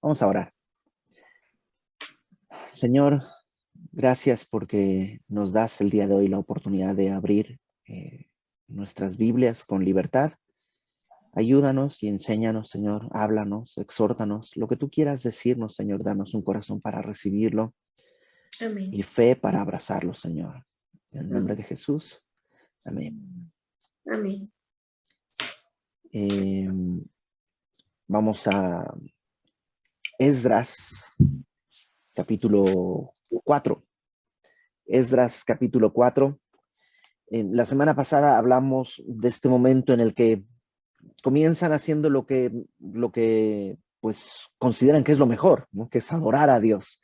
Vamos a orar. Señor, gracias porque nos das el día de hoy la oportunidad de abrir nuestras Biblias con libertad. Ayúdanos y enséñanos, Señor. Háblanos, exhórtanos. Lo que tú quieras decirnos, Señor, danos un corazón para recibirlo Amén. y fe para abrazarlo, Señor. En el nombre Amén. de Jesús. Amén. Amén. Eh, Vamos a Esdras, capítulo 4. Esdras, capítulo 4. La semana pasada hablamos de este momento en el que comienzan haciendo lo que pues consideran que es lo mejor, ¿no? Que es adorar a Dios.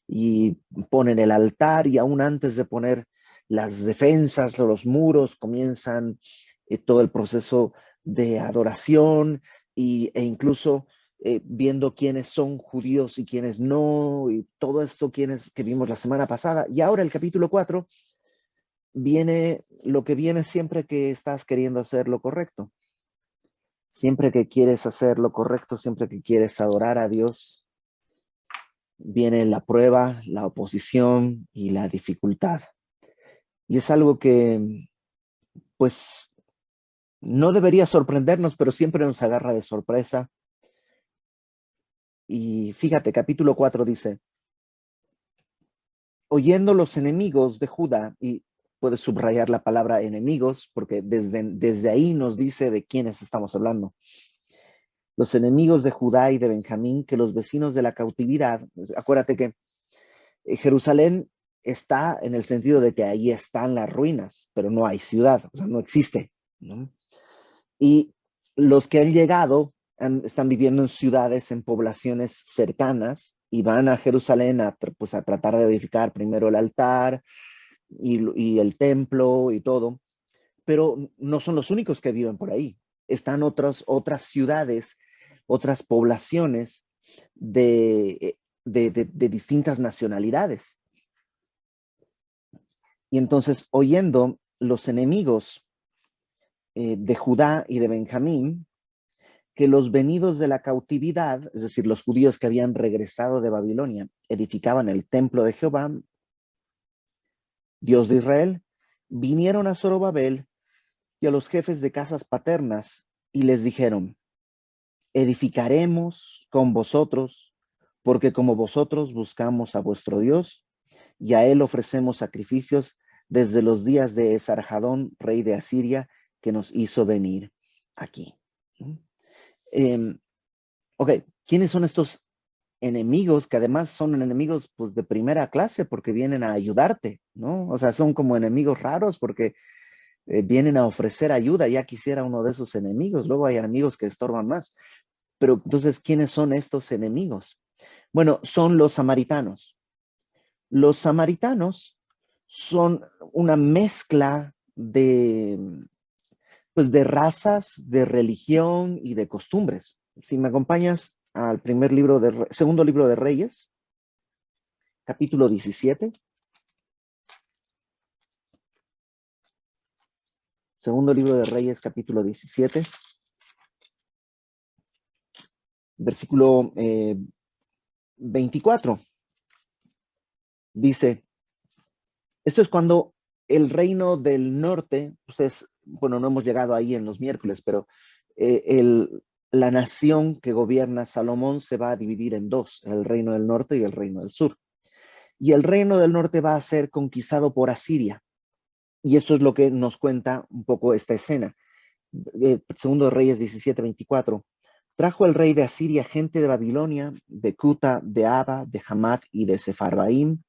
Y ponen el altar y aún antes de poner las defensas o los muros, comienzan todo el proceso de adoración e incluso viendo quiénes son judíos y quiénes no, y todo esto que vimos la semana pasada. Y ahora el capítulo 4 viene lo que viene siempre que estás queriendo hacer lo correcto. Siempre que quieres hacer lo correcto, siempre que quieres adorar a Dios, viene la prueba, la oposición y la dificultad. Y es algo que, pues, no debería sorprendernos, pero siempre nos agarra de sorpresa. Y fíjate, capítulo 4 dice, oyendo los enemigos de Judá, y puedes subrayar la palabra enemigos, porque desde ahí nos dice de quiénes estamos hablando. Los enemigos de Judá y de Benjamín, que los vecinos de la cautividad, acuérdate que Jerusalén está en el sentido de que ahí están las ruinas, pero no hay ciudad, o sea, no existe, ¿no? Y los que han llegado están viviendo en ciudades, en poblaciones cercanas, y van a Jerusalén pues a tratar de edificar primero el altar y el templo y todo, pero no son los únicos que viven por ahí. Están otras ciudades, otras poblaciones de distintas nacionalidades. Y entonces, oyendo los enemigos de Judá y de Benjamín, que los venidos de la cautividad, es decir, los judíos que habían regresado de Babilonia, edificaban el templo de Jehová, Dios de Israel, vinieron a Zorobabel y a los jefes de casas paternas y les dijeron, edificaremos con vosotros, porque como vosotros buscamos a vuestro Dios y a él ofrecemos sacrificios desde los días de Esarhadón, rey de Asiria, que nos hizo venir aquí. Eh, ok, ¿quiénes son estos enemigos que además son enemigos pues de primera clase porque vienen a ayudarte, ¿no? O sea, son como enemigos raros porque vienen a ofrecer ayuda. Ya quisiera uno de esos enemigos. Luego hay enemigos que estorban más. Pero entonces, ¿quiénes son estos enemigos? Bueno, son los samaritanos. Los samaritanos son una mezcla pues, de razas, de religión y de costumbres. Si me acompañas al segundo libro de Reyes, capítulo 17. Segundo libro de Reyes, capítulo 17, versículo 24. Dice, esto es cuando el reino del norte, ustedes, bueno, no hemos llegado ahí en los miércoles, pero la nación que gobierna Salomón se va a dividir en dos, el reino del norte y el reino del sur. Y el reino del norte va a ser conquistado por Asiria. Y esto es lo que nos cuenta un poco esta escena. Segundo de Reyes 17:24. Trajo el rey de Asiria gente de Babilonia, de Cuta, de Aba, de Hamat y de Sefarbaim.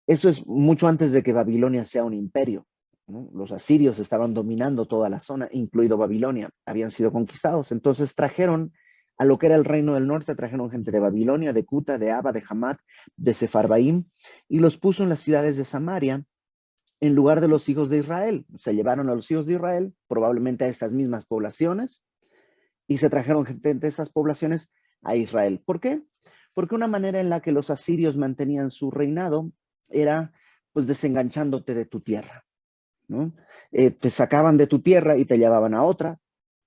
Esto es mucho antes de que Babilonia sea un imperio, ¿no? Los asirios estaban dominando toda la zona, incluido Babilonia. Habían sido conquistados. Entonces trajeron a lo que era el reino del norte, trajeron gente de Babilonia, de Cuta, de Aba, de Hamat, de Sefarbaim, y los puso en las ciudades de Samaria en lugar de los hijos de Israel. Se llevaron a los hijos de Israel, probablemente a estas mismas poblaciones, y se trajeron gente de esas poblaciones a Israel. ¿Por qué? Porque una manera en la que los asirios mantenían su reinado era pues desenganchándote de tu tierra, ¿no? Te sacaban de tu tierra y te llevaban a otra,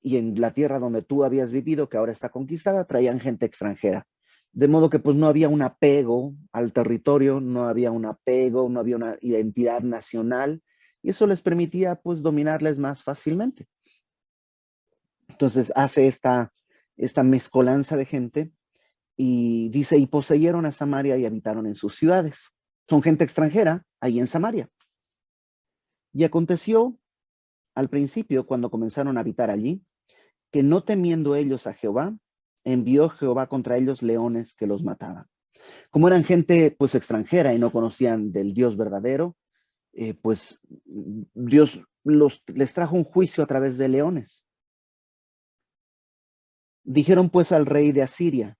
y en la tierra donde tú habías vivido, que ahora está conquistada, traían gente extranjera. De modo que pues no había un apego al territorio, no había un apego, no había una identidad nacional, y eso les permitía pues dominarles más fácilmente. Entonces hace esta mezcolanza de gente y dice, y poseyeron a Samaria y habitaron en sus ciudades. Son gente extranjera ahí en Samaria. Y aconteció al principio, cuando comenzaron a habitar allí, que no temiendo ellos a Jehová, envió Jehová contra ellos leones que los mataban. Como eran gente pues extranjera y no conocían del Dios verdadero, pues Dios les trajo un juicio a través de leones. Dijeron pues al rey de Asiria,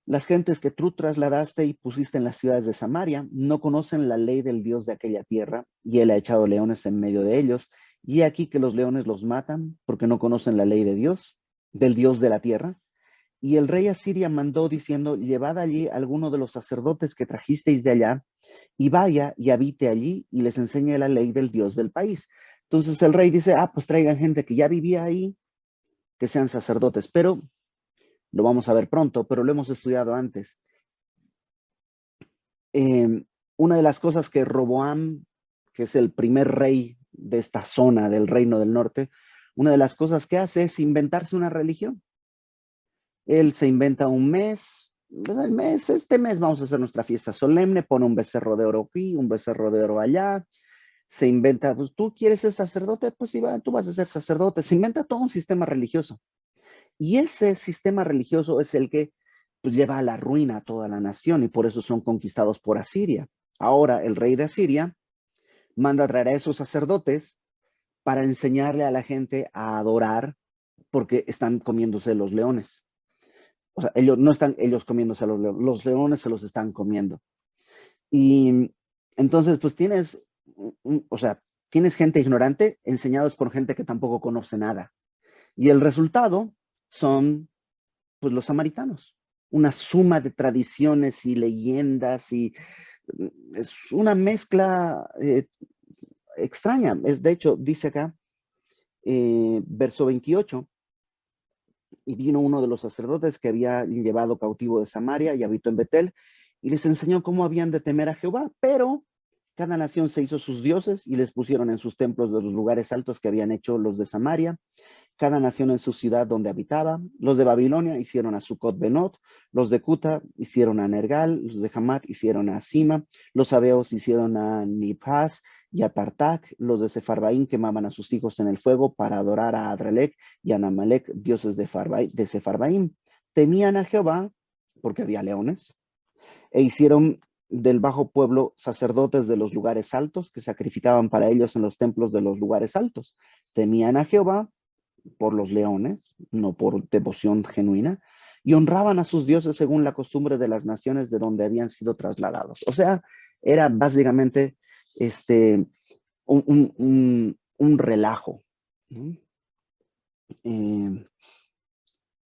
las gentes que tú trasladaste y pusiste en las ciudades de Samaria no conocen la ley del Dios de aquella tierra, y él ha echado leones en medio de ellos, y aquí que los leones los matan porque no conocen la ley de Dios, del Dios de la tierra. Y el rey Asiria mandó diciendo, llevad allí a alguno de los sacerdotes que trajisteis de allá, y vaya y habite allí y les enseñe la ley del Dios del país. Entonces el rey dice, pues traigan gente que ya vivía ahí, que sean sacerdotes, pero lo vamos a ver pronto, pero lo hemos estudiado antes. Una de las cosas que Roboam, que es el primer rey de esta zona del reino del norte, una de las cosas que hace es inventarse una religión. Él se inventa un mes, este mes vamos a hacer nuestra fiesta solemne, pone un becerro de oro aquí, un becerro de oro allá, se inventa, pues tú quieres ser sacerdote, pues sí, tú vas a ser sacerdote, se inventa todo un sistema religioso. Y ese sistema religioso es el que pues, lleva a la ruina a toda la nación, y por eso son conquistados por Asiria. Ahora el rey de Asiria manda a traer a esos sacerdotes para enseñarle a la gente a adorar, porque están comiéndose los leones. O sea, ellos no están ellos comiéndose a los leones se los están comiendo. Y entonces, pues o sea, tienes gente ignorante enseñados por gente que tampoco conoce nada. Y el resultado son, pues, los samaritanos. Una suma de tradiciones y leyendas y es una mezcla extraña. De hecho, dice acá, verso 28, y vino uno de los sacerdotes que había llevado cautivo de Samaria y habitó en Betel, y les enseñó cómo habían de temer a Jehová, pero cada nación se hizo sus dioses y les pusieron en sus templos de los lugares altos que habían hecho los de Samaria, cada nación en su ciudad donde habitaba. Los de Babilonia hicieron a Sucot Benot, los de Cuta hicieron a Nergal, los de Hamat hicieron a Sima, los sabeos hicieron a Nibhaz y a Tartac, los de Sefarbaim quemaban a sus hijos en el fuego para adorar a Adralec y a Namalec, dioses de Sefarbaim. Temían a Jehová porque había leones, e hicieron del bajo pueblo sacerdotes de los lugares altos que sacrificaban para ellos en los templos de los lugares altos. Temían a Jehová por los leones, no por devoción genuina, y honraban a sus dioses según la costumbre de las naciones de donde habían sido trasladados. O sea, era básicamente un relajo, ¿no?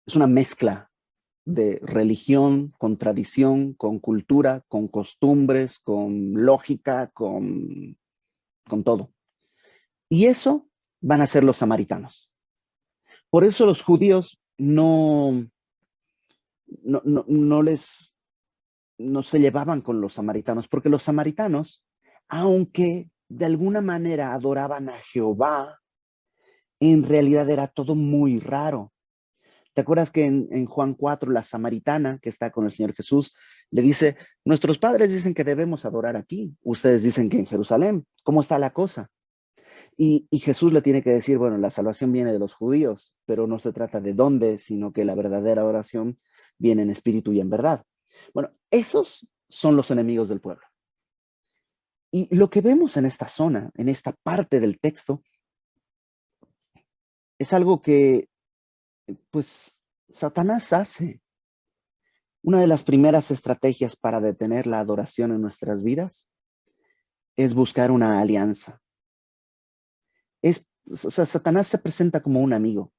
Es una mezcla de religión, con tradición, con cultura, con costumbres, con lógica, con todo. Y eso van a ser los samaritanos. Por eso los judíos no se llevaban con los samaritanos, porque los samaritanos, aunque de alguna manera adoraban a Jehová, en realidad era todo muy raro. ¿Te acuerdas que en Juan 4, la samaritana que está con el Señor Jesús, le dice, nuestros padres dicen que debemos adorar aquí, ustedes dicen que en Jerusalén, ¿cómo está la cosa? Y Jesús le tiene que decir, bueno, la salvación viene de los judíos, pero no se trata de dónde, sino que la verdadera oración viene en espíritu y en verdad. Bueno, esos son los enemigos del pueblo. Y lo que vemos en esta zona, en esta parte del texto, es algo que, pues, Satanás hace. Una de las primeras estrategias para detener la adoración en nuestras vidas es buscar una alianza. O sea, Satanás se presenta como un amigo.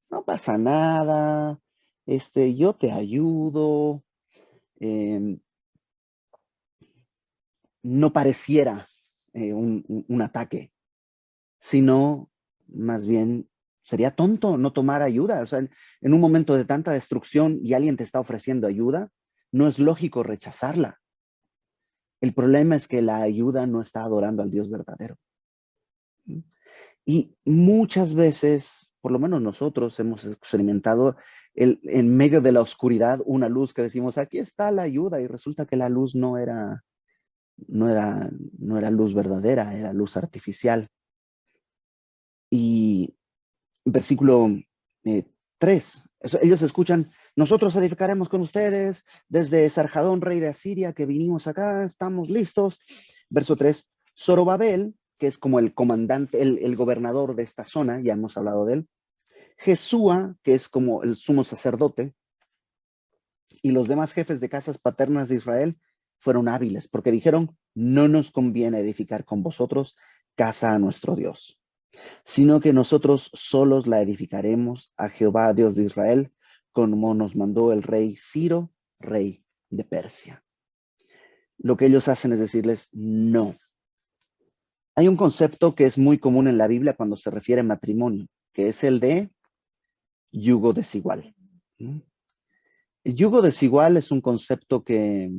No pasa nada, yo te ayudo. No pareciera un ataque, sino más bien sería tonto no tomar ayuda. O sea, en un momento de tanta destrucción y alguien te está ofreciendo ayuda, no es lógico rechazarla. El problema es que la ayuda no está adorando al Dios verdadero. Y muchas veces, por lo menos nosotros, hemos experimentado en medio de la oscuridad una luz que decimos, aquí está la ayuda, y resulta que la luz no era luz verdadera, era luz artificial. Y versículo 3, ellos escuchan, nosotros edificaremos con ustedes desde Sarjadón, rey de Asiria, que vinimos acá, estamos listos. Verso 3, Zorobabel, que es como el comandante, el gobernador de esta zona, ya hemos hablado de él. Jesúa, que es como el sumo sacerdote, y los demás jefes de casas paternas de Israel fueron hábiles, porque dijeron, no nos conviene edificar con vosotros casa a nuestro Dios, sino que nosotros solos la edificaremos a Jehová, Dios de Israel, como nos mandó el rey Ciro, rey de Persia. Lo que ellos hacen es decirles, no. Hay un concepto que es muy común en la Biblia cuando se refiere a matrimonio, que es el de yugo desigual. El yugo desigual es un concepto que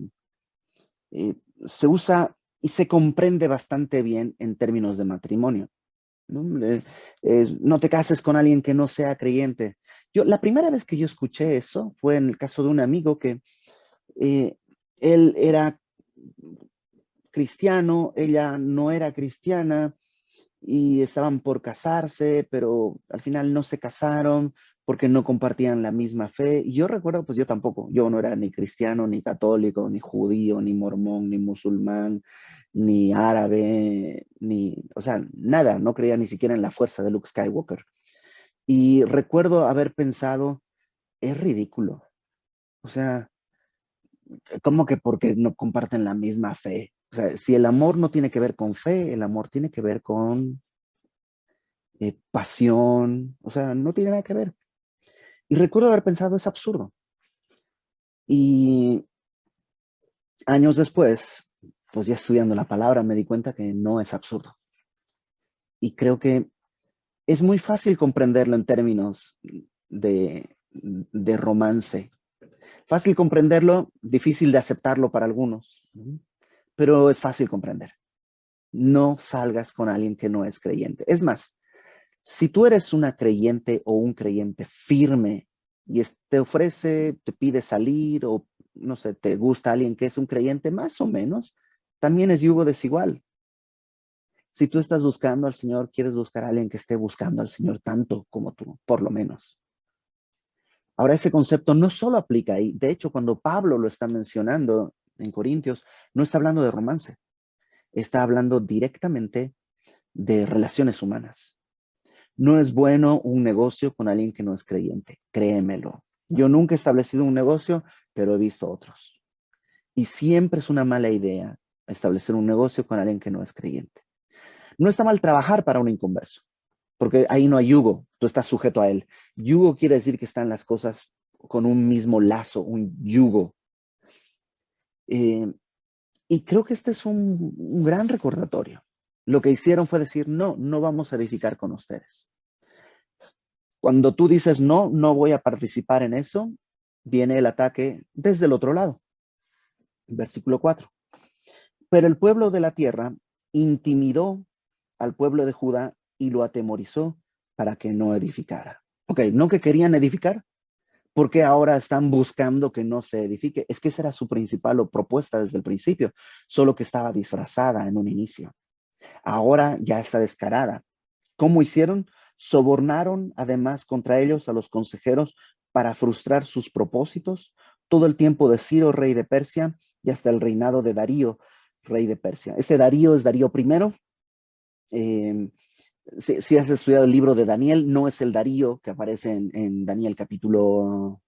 se usa y se comprende bastante bien en términos de matrimonio. No te cases con alguien que no sea creyente. La primera vez que yo escuché eso fue en el caso de un amigo que él era cristiano, ella no era cristiana y estaban por casarse, pero al final no se casaron porque no compartían la misma fe. Y yo recuerdo, pues yo tampoco, yo no era ni cristiano, ni católico, ni judío, ni mormón, ni musulmán, ni árabe, o sea, nada, no creía ni siquiera en la fuerza de Luke Skywalker. Y recuerdo haber pensado, es ridículo. O sea, ¿cómo que porque no comparten la misma fe? O sea, si el amor no tiene que ver con fe, el amor tiene que ver con pasión, o sea, no tiene nada que ver. Y recuerdo haber pensado, es absurdo. Y años después, pues ya estudiando la palabra, me di cuenta que no es absurdo. Y creo que es muy fácil comprenderlo en términos de romance. Fácil comprenderlo, difícil de aceptarlo para algunos, pero es fácil comprender. No salgas con alguien que no es creyente. Es más, si tú eres una creyente o un creyente firme y te ofrece, te pide salir o no sé, te gusta alguien que es un creyente más o menos, también es yugo desigual. Si tú estás buscando al Señor, quieres buscar a alguien que esté buscando al Señor tanto como tú, por lo menos. Ahora, ese concepto no solo aplica ahí. De hecho, cuando Pablo lo está mencionando en Corintios, no está hablando de romance. Está hablando directamente de relaciones humanas. No es bueno un negocio con alguien que no es creyente, créemelo. Yo nunca he establecido un negocio, pero he visto otros. Y siempre es una mala idea establecer un negocio con alguien que no es creyente. No está mal trabajar para un inconverso, porque ahí no hay yugo, tú estás sujeto a él. Yugo quiere decir que están las cosas con un mismo lazo, un yugo. Y creo que este es un gran recordatorio. Lo que hicieron fue decir, no, no vamos a edificar con ustedes. Cuando tú dices, no, no voy a participar en eso, viene el ataque desde el otro lado. Versículo 4. Pero el pueblo de la tierra intimidó al pueblo de Judá y lo atemorizó para que no edificara. Ok, no que querían edificar, porque ahora están buscando que no se edifique. Es que esa era su principal propuesta desde el principio, solo que estaba disfrazada en un inicio. Ahora ya está descarada. ¿Cómo hicieron? Sobornaron además contra ellos a los consejeros para frustrar sus propósitos todo el tiempo de Ciro, rey de Persia, y hasta el reinado de Darío, rey de Persia. Este Darío es Darío I. Si has estudiado el libro de Daniel, no es el Darío que aparece en Daniel capítulo,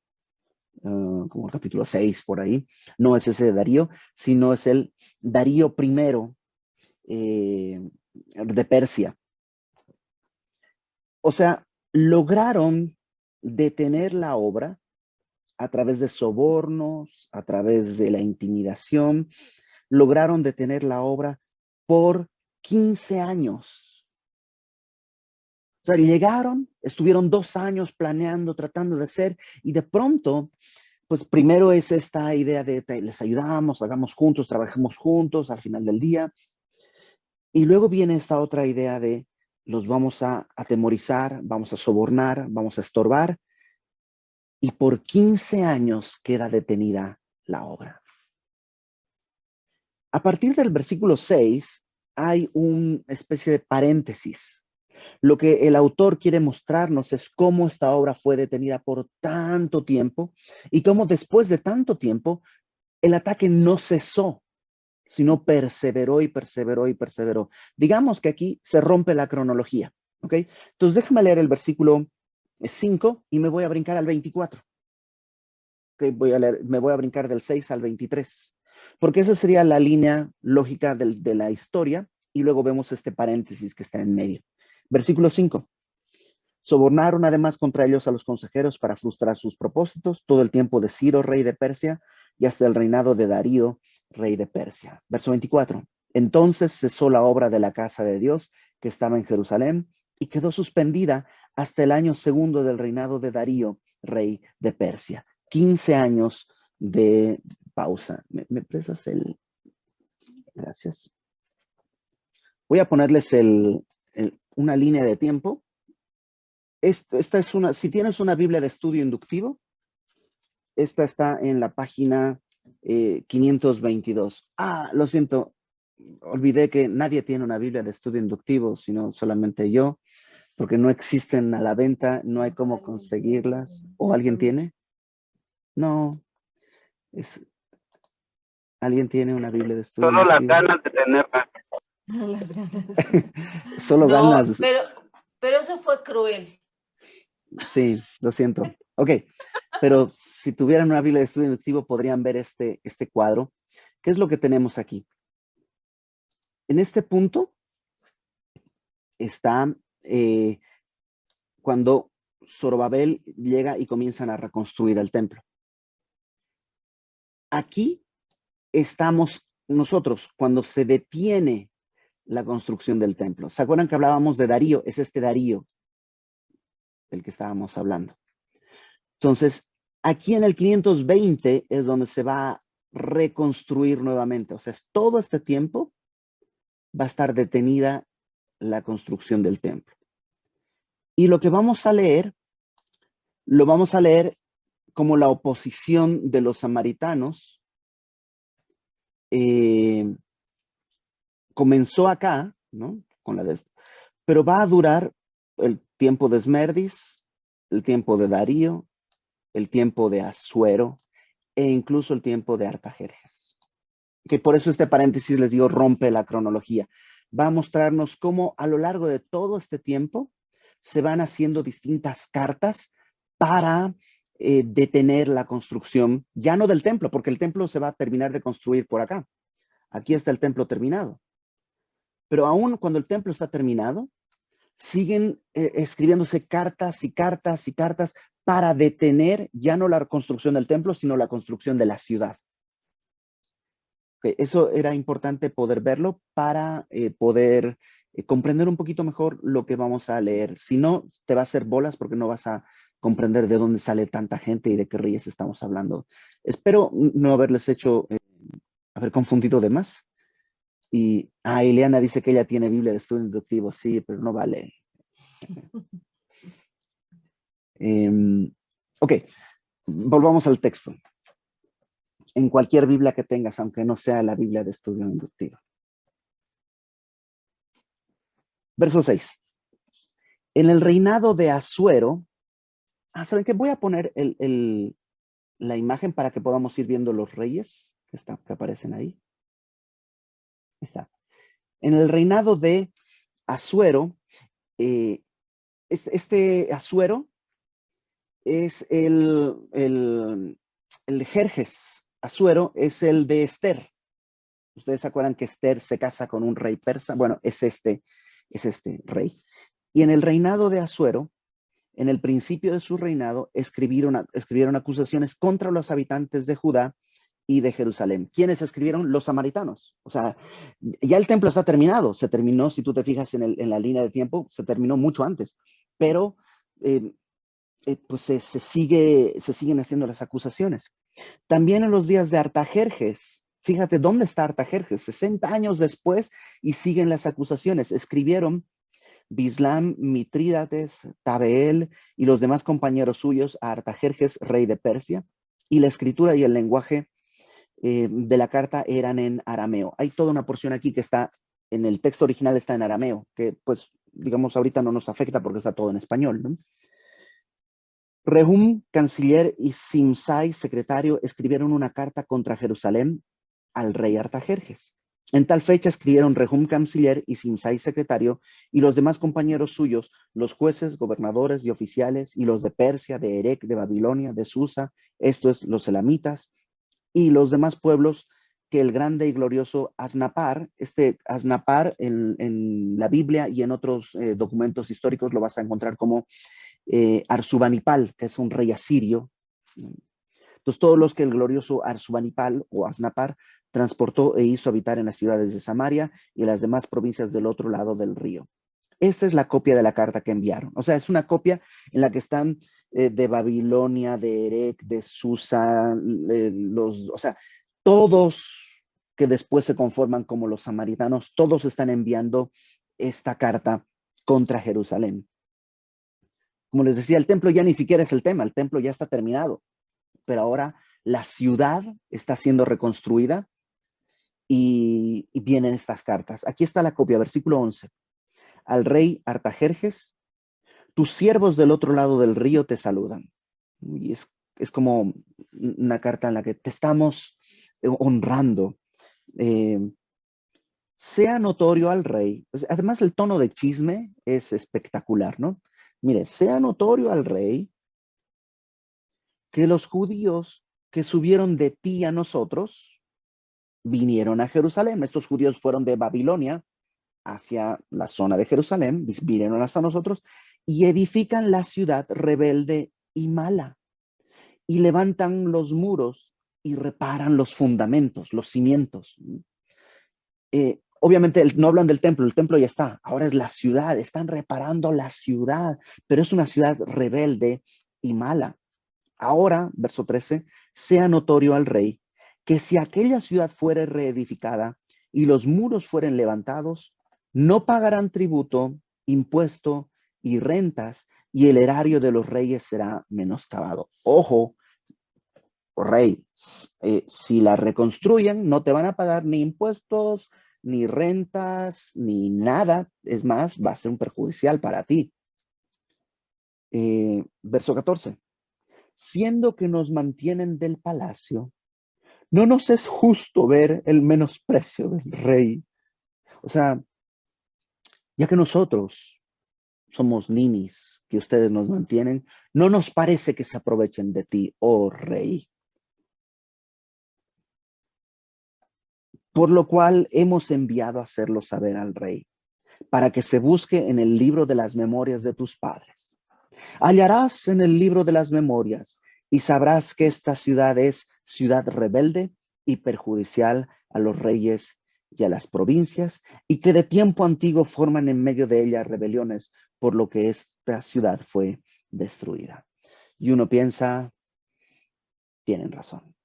como el capítulo 6 por ahí. No es ese Darío, sino es el Darío I de Persia. O sea, lograron detener la obra a través de sobornos, a través de la intimidación, lograron detener la obra por 15 años. O sea, llegaron, estuvieron 2 años planeando, tratando de hacer, y de pronto pues primero es esta idea de les ayudamos, hagamos juntos, trabajemos juntos al final del día. Y luego viene esta otra idea de los vamos a atemorizar, vamos a sobornar, vamos a estorbar. Y por 15 años queda detenida la obra. A partir del versículo 6 hay una especie de paréntesis. Lo que el autor quiere mostrarnos es cómo esta obra fue detenida por tanto tiempo y cómo después de tanto tiempo el ataque no cesó, sino perseveró y perseveró y perseveró. Digamos que aquí se rompe la cronología, ¿ok? Entonces déjame leer el versículo 5 y me voy a brincar al 24. Okay, me voy a brincar del 6 al 23, porque esa sería la línea lógica de la historia, y luego vemos este paréntesis que está en medio. Versículo 5. Sobornaron además contra ellos a los consejeros para frustrar sus propósitos todo el tiempo de Ciro, rey de Persia, y hasta el reinado de Darío, rey de Persia. Verso 24. Entonces cesó la obra de la casa de Dios que estaba en Jerusalén y quedó suspendida hasta el año segundo del reinado de Darío, rey de Persia. 15 años de pausa. ¿Me prestas el? Gracias. Voy a ponerles una línea de tiempo. Esta es una, si tienes una Biblia de estudio inductivo, esta está en la página 522. Lo siento, olvidé que nadie tiene una Biblia de estudio inductivo, sino solamente yo, porque no existen a la venta, no hay cómo conseguirlas. ¿O alguien tiene? No. ¿Alguien tiene una Biblia de estudio Solo las inductivo? ganas de tenerla. Las ganas. Solo No, ganas. pero eso fue cruel. Sí, lo siento. Ok, pero si tuvieran una Biblia de estudio inductivo podrían ver este cuadro. ¿Qué es lo que tenemos aquí? En este punto está cuando Zorobabel llega y comienzan a reconstruir el templo. Aquí estamos nosotros cuando se detiene la construcción del templo. ¿Se acuerdan que hablábamos de Darío? Es este Darío del que estábamos hablando. Entonces, aquí en el 520 es donde se va a reconstruir nuevamente. O sea, todo este tiempo va a estar detenida la construcción del templo. Y lo que vamos a leer, lo vamos a leer como la oposición de los samaritanos. Comenzó acá, ¿no? Pero va a durar el tiempo de Esmerdis, el tiempo de Darío, el tiempo de Asuero e incluso el tiempo de Artajerjes. Que por eso este paréntesis, les digo, rompe la cronología. Va a mostrarnos cómo a lo largo de todo este tiempo se van haciendo distintas cartas para detener la construcción, ya no del templo, porque el templo se va a terminar de construir por acá. Aquí está el templo terminado. Pero aún cuando el templo está terminado, siguen escribiéndose cartas y cartas y cartas para detener ya no la construcción del templo, sino la construcción de la ciudad. Okay, eso era importante poder verlo para poder comprender un poquito mejor lo que vamos a leer. Si no, te va a hacer bolas porque no vas a comprender de dónde sale tanta gente y de qué reyes estamos hablando. Espero no haberles hecho, haber confundido de más. Y Ileana dice que ella tiene Biblia de estudio inductivo. Sí, pero no vale. Ok, volvamos al texto. En cualquier Biblia que tengas, aunque no sea la Biblia de estudio inductivo. Verso 6. En el reinado de Asuero, ¿saben qué? Voy a poner la imagen para que podamos ir viendo los reyes que aparecen ahí. Está. En el reinado de Asuero, este Asuero es el de Jerjes. Asuero es el de Esther. Ustedes se acuerdan que Esther se casa con un rey persa. Bueno, es este rey. Y en el reinado de Asuero, en el principio de su reinado, escribieron acusaciones contra los habitantes de Judá y de Jerusalén. ¿Quiénes escribieron? Los samaritanos. O sea, ya el templo está terminado. Se terminó, si tú te fijas en la línea de tiempo, se terminó mucho antes. Pero pues se siguen haciendo las acusaciones. También en los días de Artajerjes, fíjate dónde está Artajerjes, 60 años después y siguen las acusaciones. Escribieron Bislam, Mitrídates, Tabeel y los demás compañeros suyos a Artajerjes, rey de Persia, y la escritura y el lenguaje de la carta eran en arameo. Hay toda una porción aquí que está, en el texto original está en arameo, que pues, digamos, ahorita no nos afecta porque está todo en español, ¿no? Rehum, canciller, y Simsai, secretario, escribieron una carta contra Jerusalén al rey Artajerjes. En tal fecha escribieron Rehum, canciller, y Simsai, secretario, y los demás compañeros suyos, los jueces, gobernadores y oficiales, y los de Persia, de Erec, de Babilonia, de Susa, esto es, los elamitas, y los demás pueblos que el grande y glorioso Asnapar, este Asnapar en la Biblia y en otros documentos históricos lo vas a encontrar como Arsubanipal, que es un rey asirio. Entonces, todos los que el glorioso Arsubanipal o Asnapar transportó e hizo habitar en las ciudades de Samaria y las demás provincias del otro lado del río. Esta es la copia de la carta que enviaron. O sea, es una copia en la que están de Babilonia, de Erec, de Susa, o sea, todos que después se conforman como los samaritanos, todos están enviando esta carta contra Jerusalén. Como les decía, el templo ya ni siquiera es el tema, el templo ya está terminado, pero ahora la ciudad está siendo reconstruida y vienen estas cartas. Aquí está la copia, versículo 11. Al rey Artajerjes, tus siervos del otro lado del río te saludan. Y es como una carta en la que te estamos honrando. Sea notorio al rey. Además, el tono de chisme es espectacular, ¿no? Mire, sea notorio al rey que los judíos que subieron de ti a nosotros vinieron a Jerusalén. Estos judíos fueron de Babilonia hacia la zona de Jerusalén, vinieron hasta nosotros y edifican la ciudad rebelde y mala y levantan los muros y reparan los fundamentos, los cimientos. Obviamente no hablan del templo, el templo ya está, ahora es la ciudad, están reparando la ciudad, pero es una ciudad rebelde y mala. Ahora, verso 13, sea notorio al rey que si aquella ciudad fuere reedificada y los muros fueren levantados, no pagarán tributo, impuesto y rentas, y el erario de los reyes será menoscabado. Ojo, rey, si la reconstruyen, no te van a pagar ni impuestos, ni rentas, ni nada. Es más, va a ser un perjudicial para ti. Verso 14. Siendo que nos mantienen del palacio, no nos es justo ver el menosprecio del rey. O sea, ya que nosotros somos ninis, que ustedes nos mantienen, no nos parece que se aprovechen de ti, oh rey. Por lo cual hemos enviado a hacerlo saber al rey, para que se busque en el libro de las memorias de tus padres. Hallarás en el libro de las memorias y sabrás que esta ciudad es ciudad rebelde y perjudicial a los reyes y a las provincias, y que de tiempo antiguo forman en medio de ella rebeliones, por lo que esta ciudad fue destruida. Y uno piensa, tienen razón.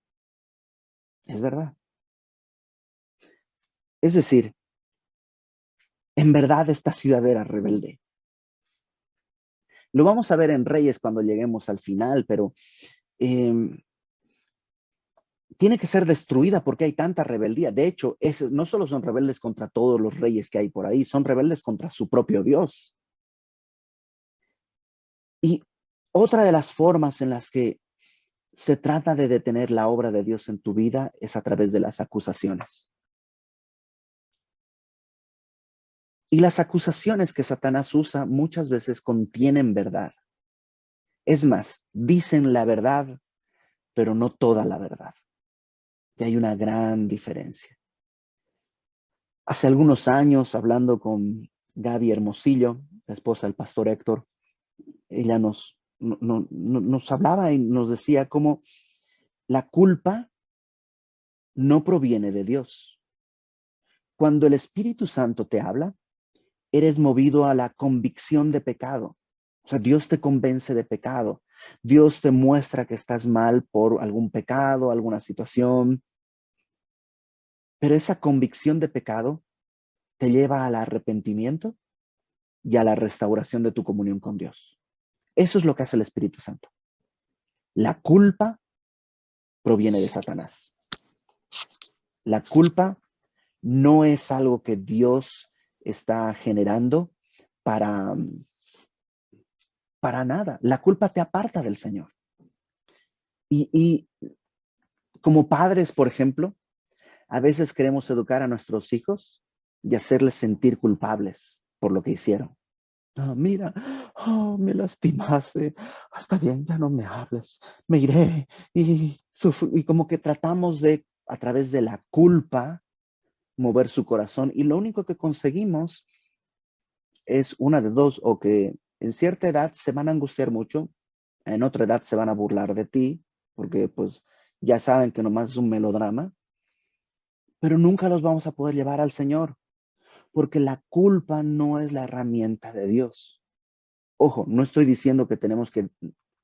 Es verdad. Es decir, en verdad esta ciudad era rebelde. Lo vamos a ver en Reyes cuando lleguemos al final, pero tiene que ser destruida porque hay tanta rebeldía. De hecho, no solo son rebeldes contra todos los reyes que hay por ahí, son rebeldes contra su propio Dios. Y otra de las formas en las que se trata de detener la obra de Dios en tu vida es a través de las acusaciones. Y las acusaciones que Satanás usa muchas veces contienen verdad. Es más, dicen la verdad, pero no toda la verdad. Y hay una gran diferencia. Hace algunos años, hablando con Gaby Hermosillo, la esposa del pastor Héctor, ella nos hablaba y nos decía cómo la culpa no proviene de Dios. Cuando el Espíritu Santo te habla, eres movido a la convicción de pecado. O sea, Dios te convence de pecado. Dios te muestra que estás mal por algún pecado, alguna situación, pero esa convicción de pecado te lleva al arrepentimiento y a la restauración de tu comunión con Dios. Eso es lo que hace el Espíritu Santo. La culpa proviene de Satanás. La culpa no es algo que Dios está generando para nada. La culpa te aparta del Señor. Y como padres, por ejemplo, a veces queremos educar a nuestros hijos y hacerles sentir culpables por lo que hicieron. No, mira, me lastimaste. Está bien, ya no me hables. Me iré. Y como que tratamos de, a través de la culpa, mover su corazón. Y lo único que conseguimos es una de dos, o que en cierta edad se van a angustiar mucho, en otra edad se van a burlar de ti, porque pues ya saben que nomás es un melodrama, pero nunca los vamos a poder llevar al Señor, porque la culpa no es la herramienta de Dios. Ojo, no estoy diciendo que tenemos que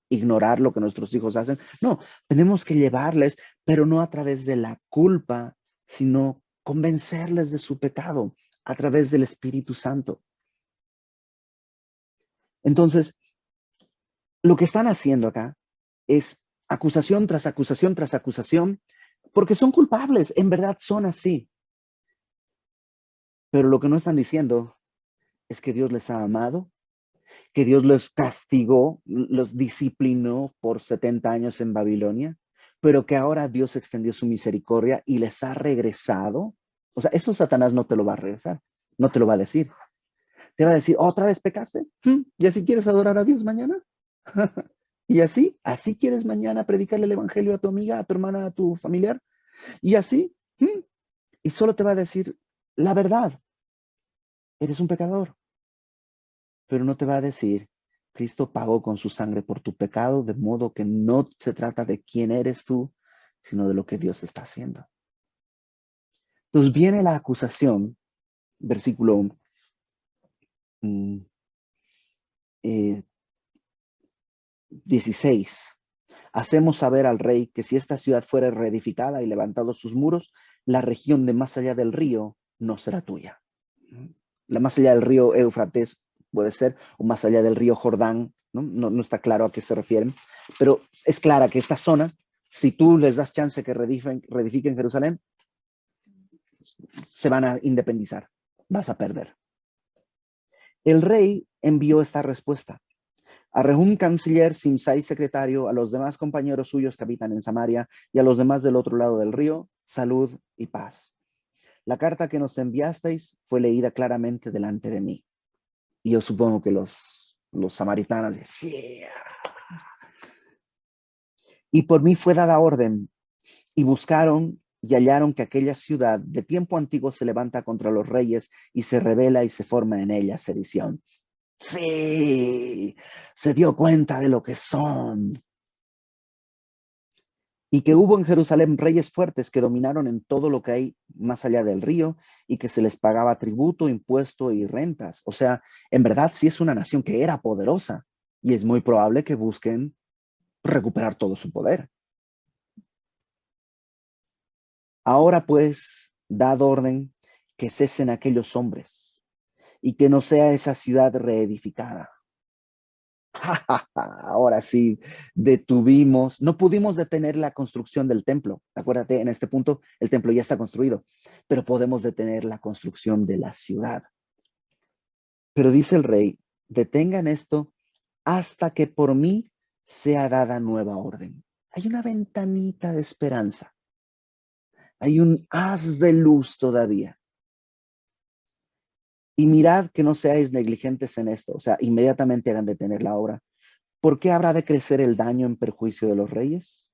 ignorar lo que nuestros hijos hacen. No, tenemos que llevarles, pero no a través de la culpa, sino convencerles de su pecado a través del Espíritu Santo. Entonces, lo que están haciendo acá es acusación tras acusación tras acusación, porque son culpables, en verdad son así. Pero lo que no están diciendo es que Dios les ha amado, que Dios los castigó, los disciplinó por 70 años en Babilonia, pero que ahora Dios extendió su misericordia y les ha regresado. O sea, eso Satanás no te lo va a regresar, no te lo va a decir. Te va a decir, ¿otra vez pecaste? ¿Y así quieres adorar a Dios mañana? ¿Y así quieres mañana predicarle el evangelio a tu amiga, a tu hermana, a tu familiar? ¿Y así? Y solo te va a decir la verdad. Eres un pecador. Pero no te va a decir, Cristo pagó con su sangre por tu pecado, de modo que no se trata de quién eres tú, sino de lo que Dios está haciendo. Entonces viene la acusación, versículo 16. Hacemos saber al rey que si esta ciudad fuera reedificada y levantados sus muros, la región de más allá del río no será tuya. La más allá del río Éufrates puede ser, o más allá del río Jordán, no está claro a qué se refieren, pero es clara que esta zona, si tú les das chance que reedifiquen Jerusalén, se van a independizar, vas a perder. El rey envió esta respuesta a Rehum, canciller, Simsai, secretario, a los demás compañeros suyos que habitan en Samaria y a los demás del otro lado del río, salud y paz. La carta que nos enviasteis fue leída claramente delante de mí. Y yo supongo que los samaritanos decían, y por mí fue dada orden, y buscaron y hallaron que aquella ciudad de tiempo antiguo se levanta contra los reyes y se rebela y se forma en ella sedición. Sí, se dio cuenta de lo que son. Y que hubo en Jerusalén reyes fuertes que dominaron en todo lo que hay más allá del río y que se les pagaba tributo, impuesto y rentas. O sea, en verdad sí es una nación que era poderosa y es muy probable que busquen recuperar todo su poder. Ahora pues, dad orden que cesen aquellos hombres y que no sea esa ciudad reedificada. Ahora sí, no pudimos detener la construcción del templo. Acuérdate, en este punto el templo ya está construido, pero podemos detener la construcción de la ciudad. Pero dice el rey, detengan esto hasta que por mí sea dada nueva orden. Hay una ventanita de esperanza. Hay un haz de luz todavía. Y mirad que no seáis negligentes en esto. O sea, inmediatamente hagan detener la obra. ¿Por qué habrá de crecer el daño en perjuicio de los reyes?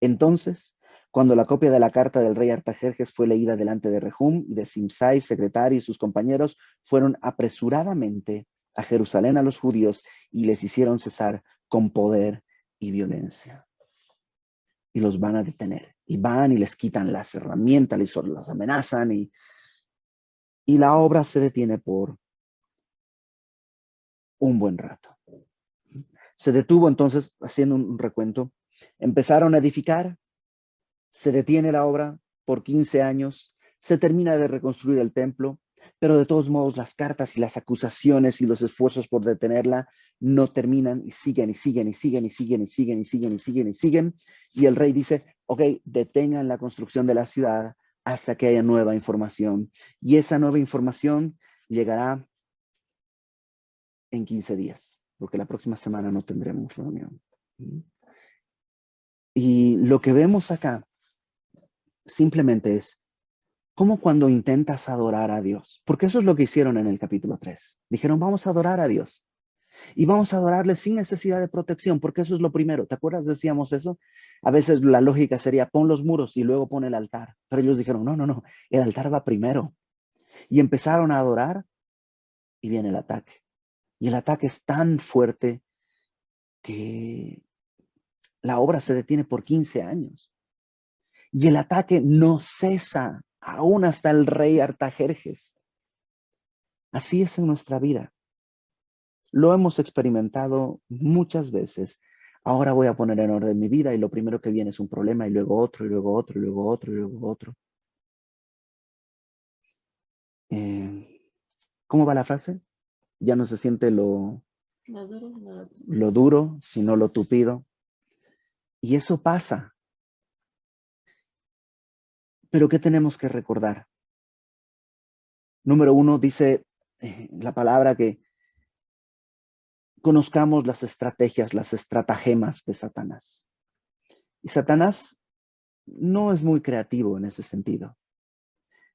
Entonces, cuando la copia de la carta del rey Artajerjes fue leída delante de Rehum y de Simsai, secretario, y sus compañeros, fueron apresuradamente a Jerusalén a los judíos y les hicieron cesar con poder y violencia. Y los van a detener. Y van y les quitan las herramientas, los amenazan y la obra se detiene por un buen rato. Se detuvo entonces, haciendo un recuento, empezaron a edificar, se detiene la obra por 15 años, se termina de reconstruir el templo, pero de todos modos las cartas y las acusaciones y los esfuerzos por detenerla no terminan y siguen y siguen y siguen y siguen y siguen y siguen y siguen y siguen. Y el rey dice, ok, detengan la construcción de la ciudad hasta que haya nueva información. Y esa nueva información llegará en 15 días, porque la próxima semana no tendremos reunión. Y lo que vemos acá simplemente es como cuando intentas adorar a Dios, porque eso es lo que hicieron en el capítulo 3. Dijeron, vamos a adorar a Dios y vamos a adorarle sin necesidad de protección, porque eso es lo primero. ¿Te acuerdas? Decíamos eso. A veces la lógica sería, pon los muros y luego pon el altar. Pero ellos dijeron, no, no, no, el altar va primero. Y empezaron a adorar y viene el ataque. Y el ataque es tan fuerte que la obra se detiene por 15 años. Y el ataque no cesa, aún hasta el rey Artajerjes. Así es en nuestra vida. Lo hemos experimentado muchas veces. Ahora voy a poner en orden mi vida y lo primero que viene es un problema y luego otro y luego otro y luego otro y luego otro. ¿Cómo va la frase? Ya no se siente lo duro, sino lo tupido. Y eso pasa. Pero ¿qué tenemos que recordar? Número 1, dice la palabra que conozcamos las estrategias, las estratagemas de Satanás. Y Satanás no es muy creativo en ese sentido.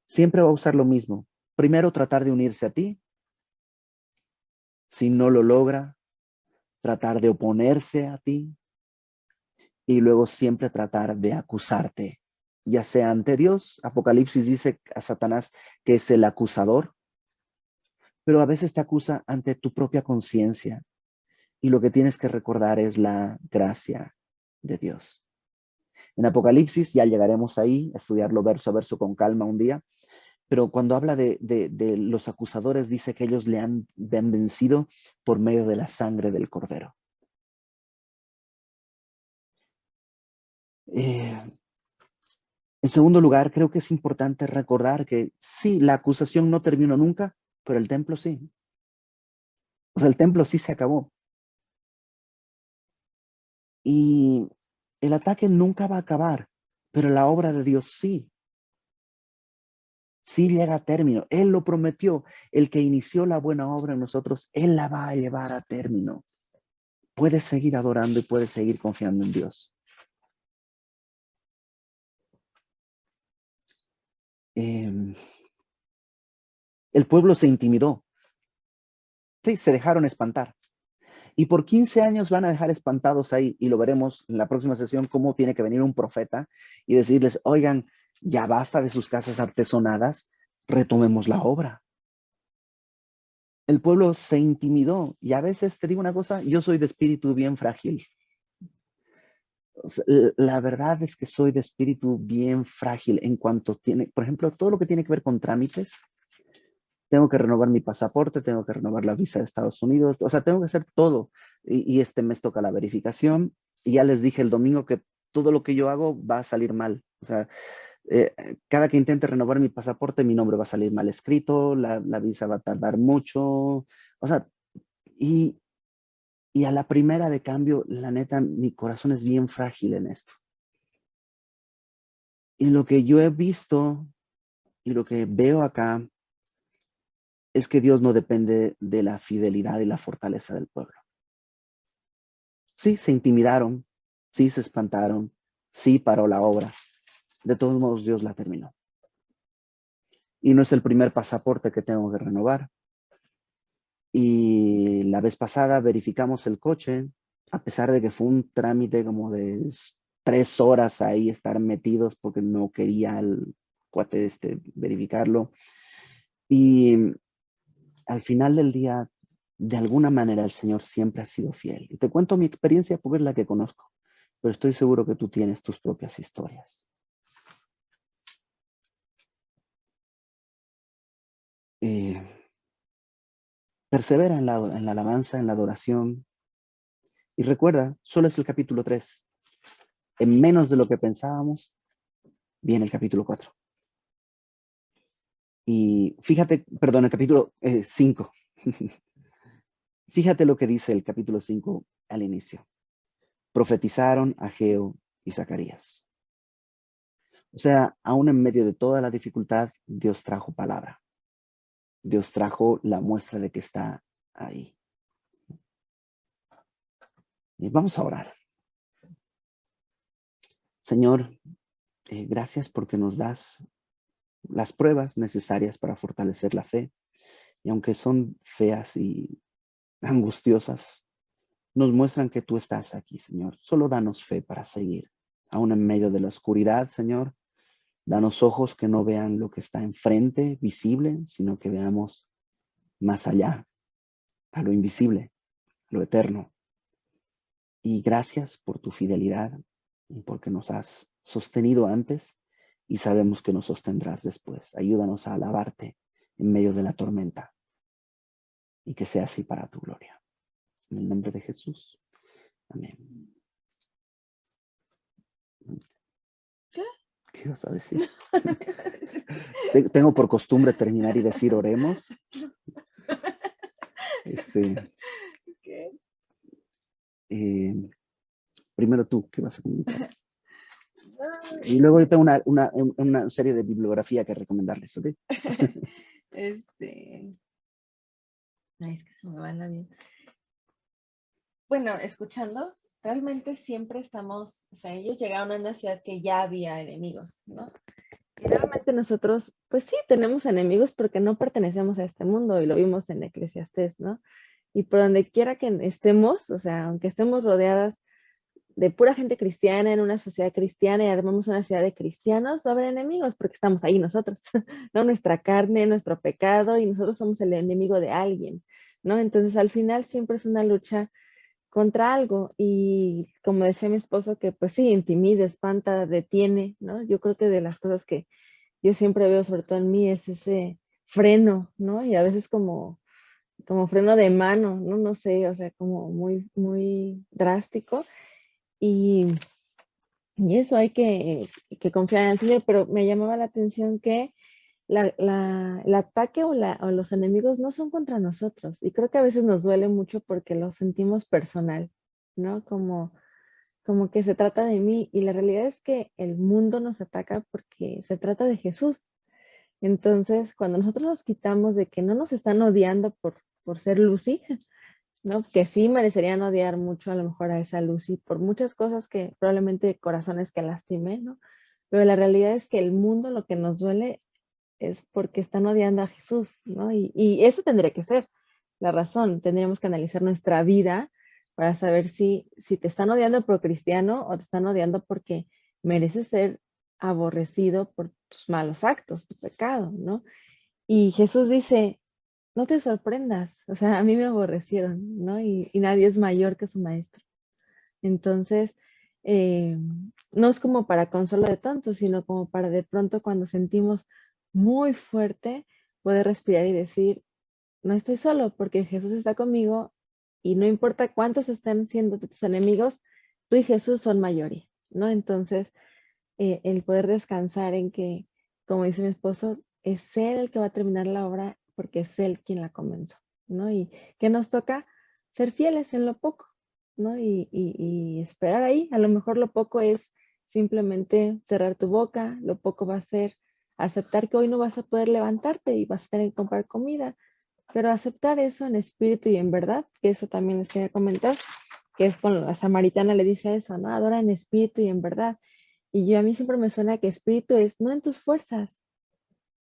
Siempre va a usar lo mismo. Primero, tratar de unirse a ti. Si no lo logra, tratar de oponerse a ti. Y luego siempre tratar de acusarte, ya sea ante Dios. Apocalipsis dice a Satanás que es el acusador, pero a veces te acusa ante tu propia conciencia. Y lo que tienes que recordar es la gracia de Dios. En Apocalipsis, ya llegaremos ahí, a estudiarlo verso a verso con calma un día, pero cuando habla de los acusadores, dice que ellos le han vencido por medio de la sangre del Cordero. En segundo lugar, creo que es importante recordar que sí, la acusación no terminó nunca, pero el templo sí. O sea, el templo sí se acabó. Y el ataque nunca va a acabar, pero la obra de Dios sí. Sí llega a término. Él lo prometió. El que inició la buena obra en nosotros, Él la va a llevar a término. Puedes seguir adorando y puedes seguir confiando en Dios. El pueblo se intimidó. Sí, se dejaron espantar. Y por 15 años van a dejar espantados ahí. Y lo veremos en la próxima sesión cómo tiene que venir un profeta y decirles, oigan, ya basta de sus casas artesonadas, retomemos la obra. El pueblo se intimidó. Y a veces, te digo una cosa, yo soy de espíritu bien frágil. La verdad es que soy de espíritu bien frágil en cuanto tiene, por ejemplo, todo lo que tiene que ver con trámites. Tengo que renovar mi pasaporte, tengo que renovar la visa de Estados Unidos, o sea, tengo que hacer todo. Y este mes toca la verificación. Y ya les dije el domingo que todo lo que yo hago va a salir mal. O sea, cada que intente renovar mi pasaporte, mi nombre va a salir mal escrito, la visa va a tardar mucho. O sea, y a la primera de cambio, la neta, mi corazón es bien frágil en esto. Y lo que yo he visto y lo que veo acá es que Dios no depende de la fidelidad y la fortaleza del pueblo. Sí, se intimidaron, sí se espantaron, sí paró la obra. De todos modos, Dios la terminó. Y no es el primer pasaporte que tengo que renovar. Y la vez pasada verificamos el coche, a pesar de que fue un trámite como de 3 horas ahí estar metidos porque no quería el cuate verificarlo. Y al final del día, de alguna manera, el Señor siempre ha sido fiel. Y te cuento mi experiencia porque es la que conozco, pero estoy seguro que tú tienes tus propias historias. Persevera en la alabanza, en la adoración, Y recuerda, solo es el capítulo 3. En menos de lo que pensábamos, viene el capítulo 4. Y fíjate, perdón, el capítulo 5. Fíjate lo que dice el capítulo 5 al inicio. Profetizaron Ageo y Zacarías. O sea, aún en medio de toda la dificultad, Dios trajo palabra. Dios trajo la muestra de que está ahí. Y vamos a orar. Señor, gracias porque nos das las pruebas necesarias para fortalecer la fe. Y aunque son feas y angustiosas, nos muestran que tú estás aquí, Señor. Solo danos fe para seguir. Aún en medio de la oscuridad, Señor, danos ojos que no vean lo que está enfrente, visible, sino que veamos más allá, a lo invisible, a lo eterno. Y gracias por tu fidelidad y porque nos has sostenido antes y sabemos que nos sostendrás después. Ayúdanos a alabarte en medio de la tormenta y que sea así para tu gloria. En el nombre de Jesús. Amén. ¿Qué vas a decir? Tengo por costumbre terminar y decir oremos. Primero tú, ¿qué vas a comentar? Y luego yo tengo una serie de bibliografía que recomendarles, ¿ok? Ay, es que se me van a bien. Bueno, escuchando, realmente siempre estamos, o sea, ellos llegaron a una ciudad que ya había enemigos, ¿no? Y realmente nosotros, pues sí, tenemos enemigos porque no pertenecemos a este mundo y lo vimos en Eclesiastés, ¿no? Y por donde quiera que estemos, o sea, aunque estemos rodeadas de pura gente cristiana en una sociedad cristiana y armamos una ciudad de cristianos, va a haber enemigos porque estamos ahí nosotros, ¿no? Nuestra carne, nuestro pecado y nosotros somos el enemigo de alguien, ¿no? Entonces al final siempre es una lucha contra algo y como decía mi esposo que pues sí, intimida, espanta, detiene, ¿no? Yo creo que de las cosas que yo siempre veo sobre todo en mí es ese freno, ¿no? Y a veces como freno de mano, ¿no? No sé, o sea, como muy, muy drástico. Y eso hay que confiar en el Señor, pero me llamaba la atención que el ataque o los enemigos no son contra nosotros. Y creo que a veces nos duele mucho porque lo sentimos personal, ¿no? Como que se trata de mí. Y la realidad es que el mundo nos ataca porque se trata de Jesús. Entonces, cuando nosotros nos quitamos de que no nos están odiando por ser Lucy, ¿no? Que sí merecerían odiar mucho a lo mejor a esa Lucy por muchas cosas que probablemente corazones que lastimé, ¿no? Pero la realidad es que el mundo lo que nos duele es porque están odiando a Jesús, ¿no? Y eso tendría que ser la razón. Tendríamos que analizar nuestra vida para saber si te están odiando por cristiano o te están odiando porque mereces ser aborrecido por tus malos actos, tu pecado, ¿no? Y Jesús dice, no te sorprendas, o sea, a mí me aborrecieron, ¿no? Y nadie es mayor que su maestro. Entonces, no es como para consuelo de tontos, sino como para de pronto cuando sentimos muy fuerte, poder respirar y decir, no estoy solo porque Jesús está conmigo y no importa cuántos estén siendo tus enemigos, tú y Jesús son mayoría, ¿no? Entonces, el poder descansar en que, como dice mi esposo, es Él el que va a terminar la obra porque es Él quien la comenzó, ¿no? Y que nos toca ser fieles en lo poco, ¿no? Y esperar ahí. A lo mejor lo poco es simplemente cerrar tu boca, lo poco va a ser aceptar que hoy no vas a poder levantarte y vas a tener que comprar comida, pero aceptar eso en espíritu y en verdad, que eso también les quería comentar, que es cuando la samaritana le dice eso, ¿no? Adora en espíritu y en verdad. Y a mí siempre me suena que espíritu es no en tus fuerzas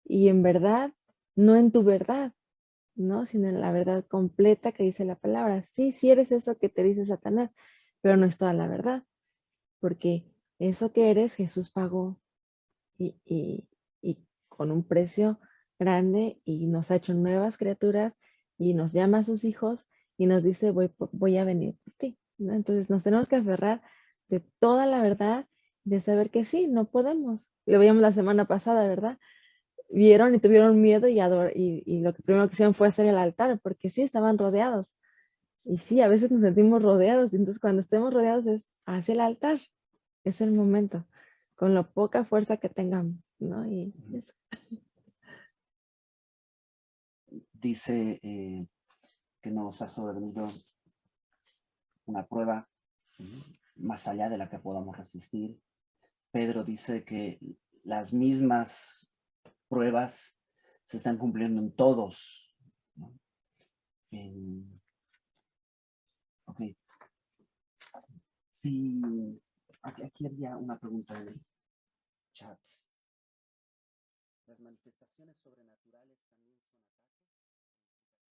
y en verdad, no en tu verdad, ¿no? Sino en la verdad completa que dice la palabra. Sí, sí eres eso que te dice Satanás, pero no es toda la verdad, porque eso que eres Jesús pagó y con un precio grande y nos ha hecho nuevas criaturas y nos llama a sus hijos y nos dice voy a venir por ti, ¿no? Entonces nos tenemos que aferrar de toda la verdad, de saber que sí, no podemos. Lo veíamos la semana pasada, ¿verdad? Vieron y tuvieron miedo y lo que primero que hicieron fue hacer el altar, porque sí estaban rodeados. Y sí, a veces nos sentimos rodeados, y entonces cuando estemos rodeados es hacia el altar, es el momento, con la poca fuerza que tengamos, ¿no? Y eso. Dice que nos ha sobrevenido una prueba más allá de la que podamos resistir. Pedro dice que las mismas pruebas se están cumpliendo en todos, ¿no? Ok. Sí, aquí había una pregunta en el chat. Las manifestaciones sobrenaturales también son